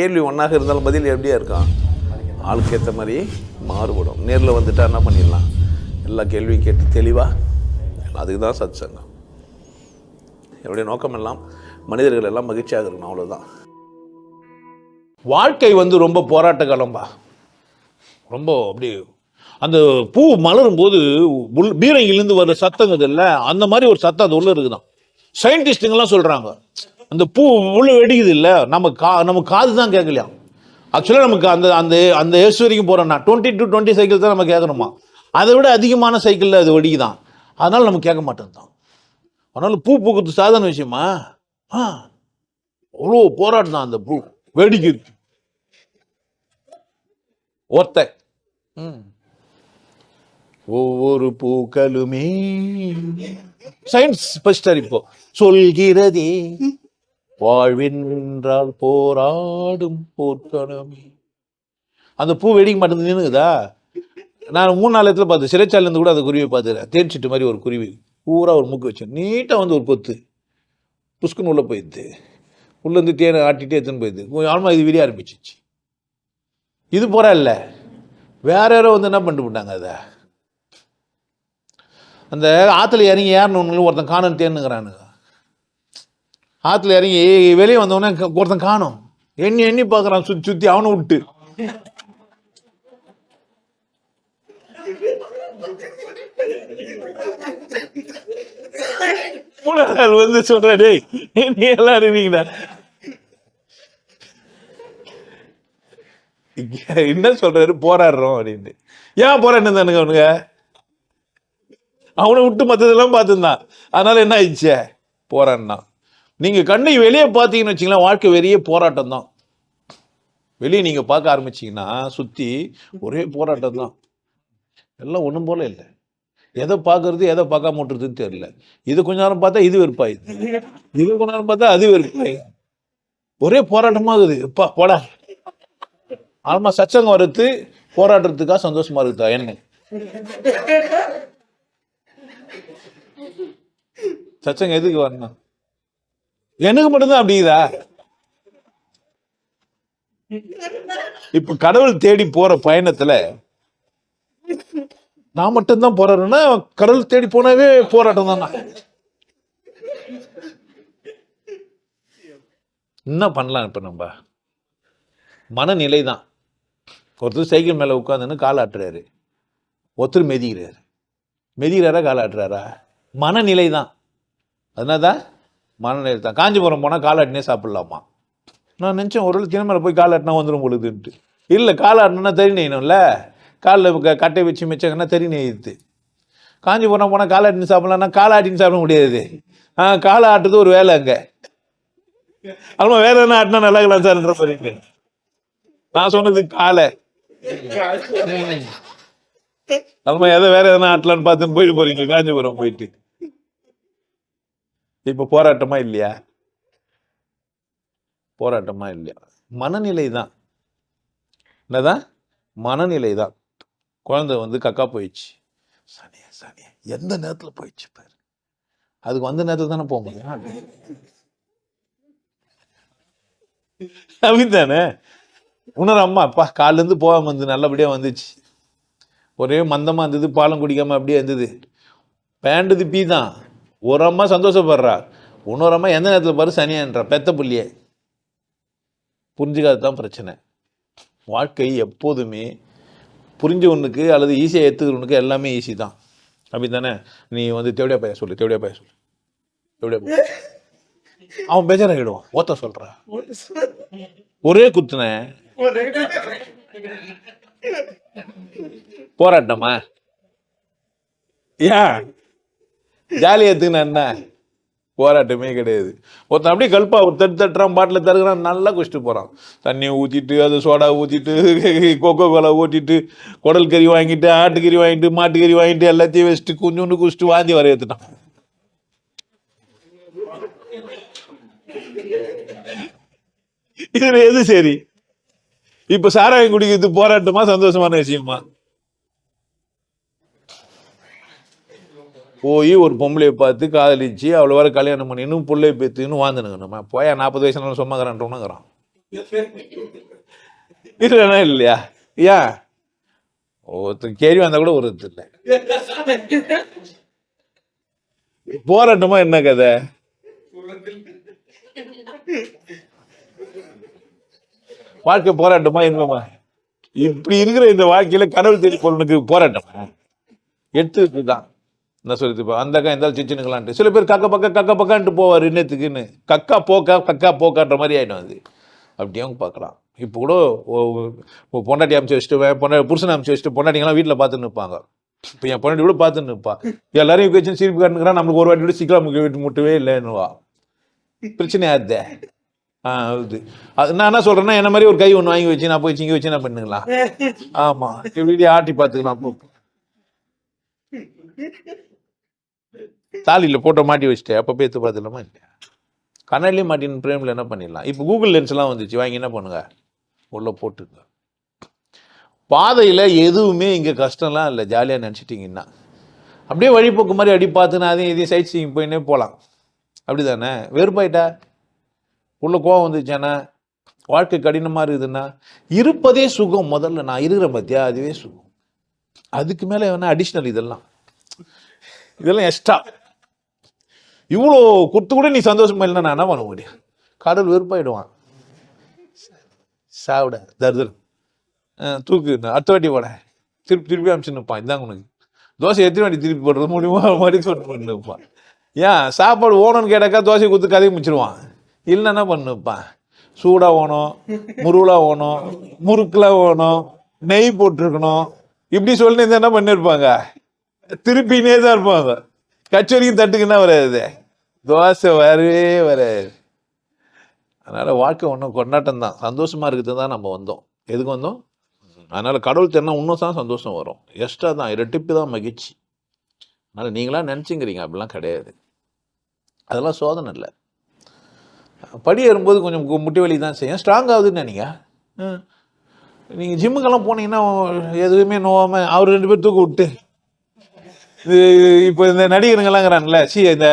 கேள்வி ஒன்றாக இருந்தாலும் பதில் எப்படியா இருக்கான், ஆளுக்கு ஏற்ற மாதிரி மாறுபடும். நேரில் வந்துட்டால் என்ன பண்ணிடலாம், எல்லா கேள்வியும் கேட்டு தெளிவாக. அதுக்கு தான் சத் சங்கம். என்னுடைய நோக்கம் எல்லாம் மனிதர்கள் எல்லாம் மகிழ்ச்சியாக இருக்கணும், அவ்வளோதான். வாழ்க்கை ரொம்ப போராட்ட காலம்பா. ரொம்ப அப்படி அந்த பூ மலரும் போது பீரங்கிலேருந்து வர்ற சத்தங்கிறது இல்லை, அந்த மாதிரி ஒரு சத்தம் அது உள்ள இருக்குதான். சயின்டிஸ்டுங்கெல்லாம் சொல்கிறாங்க அந்த பூ உள்ள வெடிக்குது இல்லை, நம்ம காது தான் கேட்கலையா. ஆக்சுவலாக நமக்கு அந்த அந்த அந்த ஏசு வரைக்கும் போகிறோம்னா 20 to 20 சைக்கிள் தான் நம்ம கேட்கணுமா, அதை விட அதிகமான சைக்கிளில் அது வெடிக்குதான். அதனால் நம்ம கேட்க மாட்டோம் தான். அதனால பூ பூக்கிறது சாதாரண விஷயமா, அவ்வளோ போராட்டம் தான். அந்த பூ வெடிக்குது ஒருத்த. ஒவ்வொரு பூக்களுமே சயின்ஸ் பஸ்டர் இப்போ சொல்கிறதே, வாழ்வென்றால் போராடும் போர்க்களமே. அந்த பூ வெடிக்க மாட்டேங்குதா. நான் 3-4 இடத்துல பார்த்தேன், சிறைச்சாலேருந்து கூட அந்த குருவியை பார்த்துக்கிறேன். தேன்சிட்டு மாதிரி ஒரு குருவி பூரா ஒரு மூக்கு வச்சு நீட்டாக ஒரு கொத்து புஷ்குன்னு உள்ளே போயிடுது. உள்ளேருந்து தேனை ஆட்டிகிட்டே எடுத்துன்னு போயிடுது. ஆல்மா இது விரிய ஆரம்பிச்சிச்சு. இது போகிறா இல்லை, வேற யாரோ என்ன பண்ணிட்டு போட்டாங்க. அதை அந்த ஆற்றுல இறங்கி ஏறணுன்னு ஒருத்தன் காணும் தேனுங்கிறானுங்க. ஆற்றுல இறங்கி வெளியே வந்தவொடனே ஒருத்தன் காணும், எண்ணி எண்ணி பார்க்குறான் சுற்றி சுற்றி, அவனை விட்டு. சொல்றேன், டேய் நீ எல்லாம் இருக்கீங்கடா, என்ன சொல்றாரு, போராடுறோம் அப்படின்ட்டு. ஏன் போராடினு தானுங்க அவனுங்க, அவனை விட்டு மற்றதெல்லாம் பார்த்துருந்தான். அதனால என்ன ஆயிடுச்சு, போராடினா. நீங்க கண்ணை வெளியே பார்த்தீங்கன்னு வச்சிங்களேன், வாழ்க்கை வெளியே போராட்டம் தான். வெளியே நீங்க பார்க்க ஆரம்பிச்சீங்கன்னா சுத்தி ஒரே போராட்டம் தான். எல்லாம் ஒன்றும் போல இல்லை. எதை பார்க்கறது எதை பார்க்காம விட்டுறதுன்னு தெரியல. இது கொஞ்ச நேரம் பார்த்தா இது வெறுப்பாயுது, இது கொஞ்ச நேரம் பார்த்தா அது வெறுப்பாயு, ஒரே போராட்டமாகுது. எப்பா போடா. ஆல்மா சச்சங்கம் வர்றது போராடுறதுக்கா சந்தோஷமா இருக்குதா என்ன? சச்சங்கம் எதுக்கு வரணும்? எனக்கு மட்டும்தான் அப்படிதா? இப்ப கடவுள் தேடி போற பயணத்துல நான் மட்டும்தான் போராடுறேன்னா, கடவுள் தேடி போனாவே போராட்டம் தானா? என்ன பண்ணலாம் இப்ப நம்ம மனநிலை தான். ஒருத்தர் சைக்கிள் மேல உட்காந்துன்னு கால் ஆட்டுறாரு, ஒருத்தர் மெதிக்கிறாரா கால் ஆட்டுறாரா, மனநிலை தான். அதனால்தான் மனநிலை தான். காஞ்சிபுரம் போனால் கால் ஆட்டினே சாப்பிடலாமா? நான் நினச்சேன் ஒரு தினம் மேலே போய் கால் ஆட்டினா வந்துடும் பொழுதுன்ட்டு. இல்லை, கால் ஆட்டினா தறி நெய்யணும்ல, காலில் கட்டை வச்சு மிச்சங்கன்னா தறி நெய்யுது. காஞ்சிபுரம் போனால் கால் ஆட்டின்னு சாப்பிடலாம்னா கால் ஆட்டின்னு சாப்பிட முடியாது. காலை ஆட்டுறது ஒரு வேலை அங்கே. அதுமா வேற என்ன ஆட்டினா நல்லா இருக்கலாம் சார்ன்ற மாதிரி. நான் சொன்னது காலை. அதுமா எதை வேற எதனா ஆட்டலான்னு பார்த்துன்னு போயிட்டு போறீங்க காஞ்சிபுரம் போயிட்டு. இப்ப போராட்டமா இல்லையா? போராட்டமா இல்லையா? மனநிலை தான். என்னதான் மனநிலை தான். குழந்தை கக்கா போயிடுச்சு, சனியா சனியா எந்த நேரத்துல போயிடுச்சு பாரு. அதுக்கு வந்த நேரத்துல தானே போக முடியும். அப்படித்தானே உணர அம்மா அப்பா காலில இருந்து போகாம வந்து நல்லபடியா வந்துச்சு. ஒரே மந்தமா இருந்தது, பாலம் குடிக்காம அப்படியே இருந்தது. பேண்டது பீ தான். ஒரு அம்மா சந்தோஷப்படுறா, இன்னொரு அம்மா எந்த நேரத்தில் பாரு சனியான்றா. பெத்த புள்ளியே புரிஞ்சுக்காதுதான் பிரச்சனை. வாழ்க்கை எப்போதுமே புரிஞ்சவனுக்கு அல்லது ஈஸியாக ஏற்றுக்கிறவனுக்கு எல்லாமே ஈஸி தான். அப்படி தானே? நீ தேவடியா பைய சொல்லு, தேவடியா பைய. அவன் பேஜாராகிடுவான். ஓத்த சொல்ற ஒரே குத்துன போராட்டமா? ஏன் ஜாலியா எடுத்துக்கினா என்ன? போராட்டமே கிடையாது. ஒருத்தன் அப்படியே கல்பா ஒரு தட்டுறான், பாட்டில் தருகிறான், நல்லா குடிச்சிட்டு போறான். தண்ணியை ஊற்றிட்டு, அது சோடா ஊற்றிட்டு, கொக்கோ கோலா ஊற்றிட்டு, குடல் கறி வாங்கிட்டு, ஆட்டுக்கறி வாங்கிட்டு, மாட்டுக்கறி வாங்கிட்டு, எல்லாத்தையும் வச்சுட்டு கொஞ்சோண்டு குடிச்சிட்டு வாந்தி வர ஏற்றுட்டான். இதுல எது சரி? இப்ப சாராயம் குடிக்கிறது போராட்டமா சந்தோஷமான விஷயமா? போய் ஒரு பொம்பளையை பார்த்து காதலிச்சு அவளை வர கல்யாணம் பண்ணி இன்னும் பிள்ளைய பேத்துன்னு வாழ்ந்துனுங்க. நம்ம போயா 40 வயசுனாலும் சும்மாங்கிறான்றோம்னுங்கிறான். இல்லைன்னா இல்லையா? ஏன் ஒருத்தர் கேள்வி வந்தா கூட ஒரு இல்லை. போராட்டமா என்ன கதை? வாழ்க்கை போராட்டமா இன்பமா? இப்படி இருக்கிற இந்த வாழ்க்கையில கடவுள் தேடி பொருளுக்கு போராட்டமா? எடுத்துதான் என்ன சொல்லிட்டு அந்த அக்கா இருந்தாலும் சிச்சுனுக்கலான்ட்டு சில பேர் கக்க பக்கான்ட்டு போவார். இன்னத்துக்குன்னு கக்கா போக்கான்ற மாதிரி ஆயிடும் அது. அப்படியும் பார்க்கலாம். இப்போ கூட பொண்டாட்டி அமைச்சு வச்சுட்டு புருஷனை அமைச்சு வச்சுட்டு பொண்டாட்டிங்கெல்லாம் வீட்டில் பார்த்துன்னு இருப்பாங்க. இப்போ என் பொண்டாட்டி கூட பார்த்துன்னு இருப்பா. எல்லாரையும் வச்சு சிரிப்பு காட்டுங்கிறான். நம்மளுக்கு ஒரு வாட்டி கூட சிக்கலாம் முட்டவே இல்லைன்னுவா. பிரச்சனையா இருந்தே அது நான் என்ன சொல்றேன்னா, என்ன மாதிரி ஒரு கை ஒன்று வாங்கி வச்சு நான் போய் சிங்கி வச்சு என்ன பண்ணுங்களா? ஆமா, இப்படி ஆட்டி பார்த்துக்கலாம். தாலியில போட்டோ மாட்டி வச்சுட்டேன். அப்போ பேத்து பார்த்துலாமா இல்லையா? கண்ணாடிலையும் மாட்டின்னு பிரேமில் என்ன பண்ணிடலாம். இப்போ கூகுள் லென்ஸ்லாம் வந்துச்சு, வாங்கி என்ன பண்ணுங்க, உள்ள போட்டுங்க. பாதையில் எதுவுமே இங்கே கஷ்டம்லாம் இல்லை, ஜாலியாக நினச்சிட்டிங்கன்னா அப்படியே வழிபோக்கு மாதிரி அடி பார்த்துன்னா அதையும் இதையும் சைட் சீங் போயின்னே போகலாம். அப்படி தானே? வெறுப்பாயிட்டா உள்ள கோவம் வந்துச்சானா, வாழ்க்கை கடினமாக இருக்குதுன்னா இருப்பதே சுகம். முதல்ல நான் இருக்கிறேன் பார்த்தியா, அதுவே சுகம். அதுக்கு மேலே வேணா அடிஷ்னல் இதெல்லாம் எக்ஸ்ட்ரா. இவ்வளோ கொடுத்து கூட நீ சந்தோஷமா இல்லைன்னா நான் என்ன பண்ண முடியும்? கடவுள் வெறுப்பாயிடுவான். சாவிட தருதல் தூக்கு, அடுத்த வாட்டி போட திருப்பி அமிச்சு நிற்பான். இதாங்க உனக்கு தோசை எத்தனை வாட்டி திருப்பி போடுறது முடியுமா மாதிரி சொல்லி நிற்பான். ஏன் சாப்பாடு ஓணும்னு கேட்டாக்கா தோசையை கொடுத்து கதையை முடிச்சிடுவான். இல்லைன்னா என்ன பண்ண நிற்பான், சூடாக ஓணும், முருகலாக ஓணும், முறுக்கெலாம் ஓணும், நெய் போட்டிருக்கணும், இப்படி சொல்லி என்ன பண்ணியிருப்பாங்க, திருப்பினே தான் இருப்பாங்க. கச்சோரிக்கும் தட்டுக்குன்னா வராது, தோசை வரவே வராது. அதனால் வாழ்க்கை ஒன்றும் கொண்டாட்டம் தான், சந்தோஷமாக இருக்குது தான் நம்ம வந்தோம். எதுக்கு வந்தோம்? அதனால் கடவுள் தெரினா இன்னும் தான் சந்தோஷம் வரும். எக்ஸ்ட்ரா தான், இரட்டிப்பு தான் மகிழ்ச்சி. அதனால் நீங்களாம் நினச்சிங்கிறீங்க, அப்படிலாம் கிடையாது. அதெல்லாம் சோதனை இல்லை. படி ஏறும்போது கொஞ்சம் முட்டி வலி தான் செய்யும், ஸ்ட்ராங் ஆகுதுன்னு நினைங்க. நீங்கள் ஜிம்முக்கெல்லாம் போனீங்கன்னா எதுவுமே நோவாமல் அவர் 2 பேர் தூக்க விட்டு, இப்போ இந்த நடிகருங்களாங்கிறாங்களே, இந்த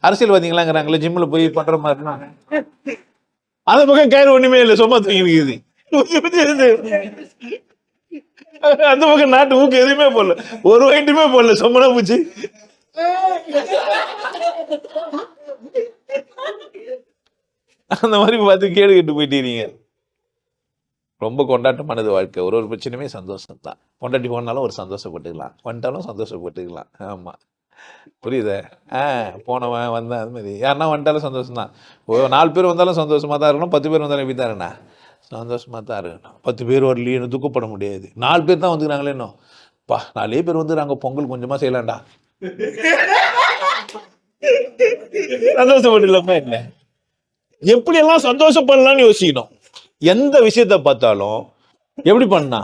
அரசியல்வாதிங்களாங்கிறாங்களே, ஜிம்மில் போய் பண்ணுற மாதிரினா அந்த பக்கம் கயிறு ஒன்றுமே இல்லை, சும்மா தூங்கிருக்குது. அந்த பக்கம் நாட்டு ஊக்கு எதுவுமே போடல, ஒரு வயிட்டுமே போடல, சும்மனா போச்சு. அந்த மாதிரி பார்த்து கேடு கெட்டு போயிட்டீங்க. ரொம்ப கொண்டாட்டமானது வாழ்க்கை. ஒரு பிரச்சனையுமே சந்தோஷம் தான். பொண்டாட்டி போனாலும் ஒரு சந்தோஷப்பட்டுக்கலாம், வந்துட்டாலும் சந்தோஷப்பட்டுக்கலாம். ஆமாம், புரியுதா? போனவன் வந்தேன், அது மாதிரி யாருன்னா வந்துட்டாலும் சந்தோஷம் தான். 4 பேர் வந்தாலும் சந்தோஷமாக தான் இருக்கணும், 10 பேர் வந்தாலும் எப்படி தான் இருக்கணும், சந்தோஷமாக தான் இருக்கணும். 10 பேர் வரலையும் துக்கப்பட முடியாது. 4 பேர் தான் வந்துக்கிறாங்களே, இன்னும் 4 பேர் வந்துடுறாங்க, பொங்கல் கொஞ்சமாக செய்யலாம்டா, சந்தோஷப்பட்டு இல்லாம என்ன, எப்படியெல்லாம் சந்தோஷப்படலாம்னு யோசிக்கணும். எந்த விஷயத்த பார்த்தாலும் எப்படி பண்ணா,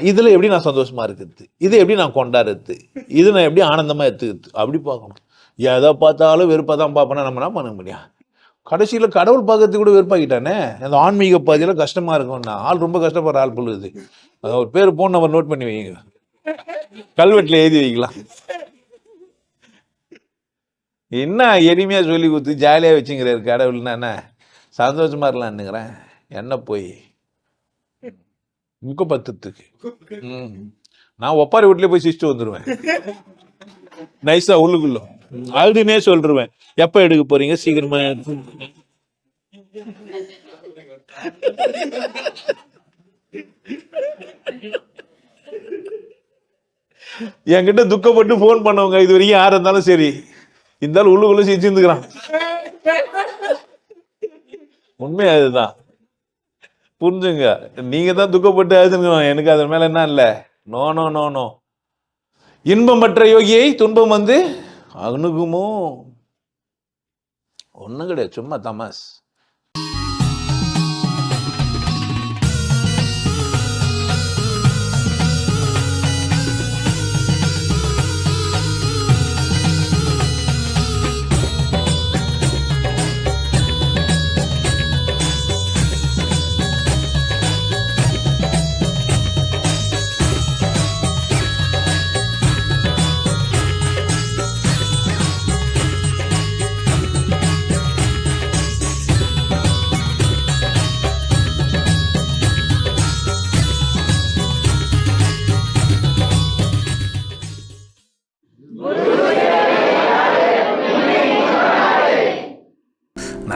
இதுல எப்படி நான் சந்தோஷமா இருக்குது, இதை எப்படி நான் கொண்டாடுறது, இது நான் எப்படி ஆனந்தமா எடுத்துக்கிறது, அப்படி பார்க்கணும். எதை பார்த்தாலும் வெறுப்பா தான் பார்ப்பேன்னா நம்ம என்ன பண்ண முடியும்? கடைசியில கடவுள் பார்க்கறதுக்கு கூட வெறுப்பாக்கிட்டானே. அந்த ஆன்மீக பாதியில கஷ்டமா இருக்கும்னா ஆள் ரொம்ப கஷ்டப்படுற ஆள் பொழுது. ஒரு பேர் போன் நம்பர் நோட் பண்ணி வைங்க, கல்வெட்டுல எழுதி வைக்கலாம். என்ன எளிமையா சொல்லி கொடுத்து ஜாலியா வச்சுங்கிறாரு கடவுள்னா என்ன, சந்தோஷமா இருக்கலாம்னுங்கிறேன். என்ன போய் முக்க பத்துக்கு நான் ஒப்பாரி வீட்லயே போய் சிஸ்ட்டு வந்துடுவேன், நைஸா உள்ளுக்குள்ள அழுதுனே சொல்லிடுவேன், எப்ப எடுக்க போறீங்க, சீக்கிரமா. என்கிட்ட துக்கப்பட்டு போன் பண்ணவங்க இது வரைக்கும் யாரா இருந்தாலும் சரி, இருந்தாலும் உள்ளுக்குள்ள சிரிச்சுருந்துக்கிறான். உண்மை அதுதான், புரிஞ்சுங்க. நீங்க தான் துக்கப்பட்டு அழுதுங்கணும், எனக்கு அதன் மேல என்ன இல்லை. No no no no. இன்பம் பற்ற யோகியை துன்பம் வந்து அணுகுமோ, ஒண்ணும் கிடையாது, சும்மா தமாஸ்.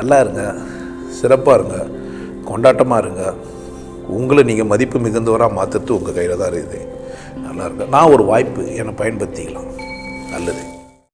நல்லா இருங்க, சிறப்பாக இருங்க, கொண்டாட்டமாக இருங்க. உங்களை நீங்கள் மதிப்பு மிகுந்தவராக மாற்றுறது உங்கள் கையில் தான் இருக்குது. நல்லா இருங்க. நான் ஒரு வாய்ப்பு என்னை பயன்படுத்திக்கலாம். நல்லது.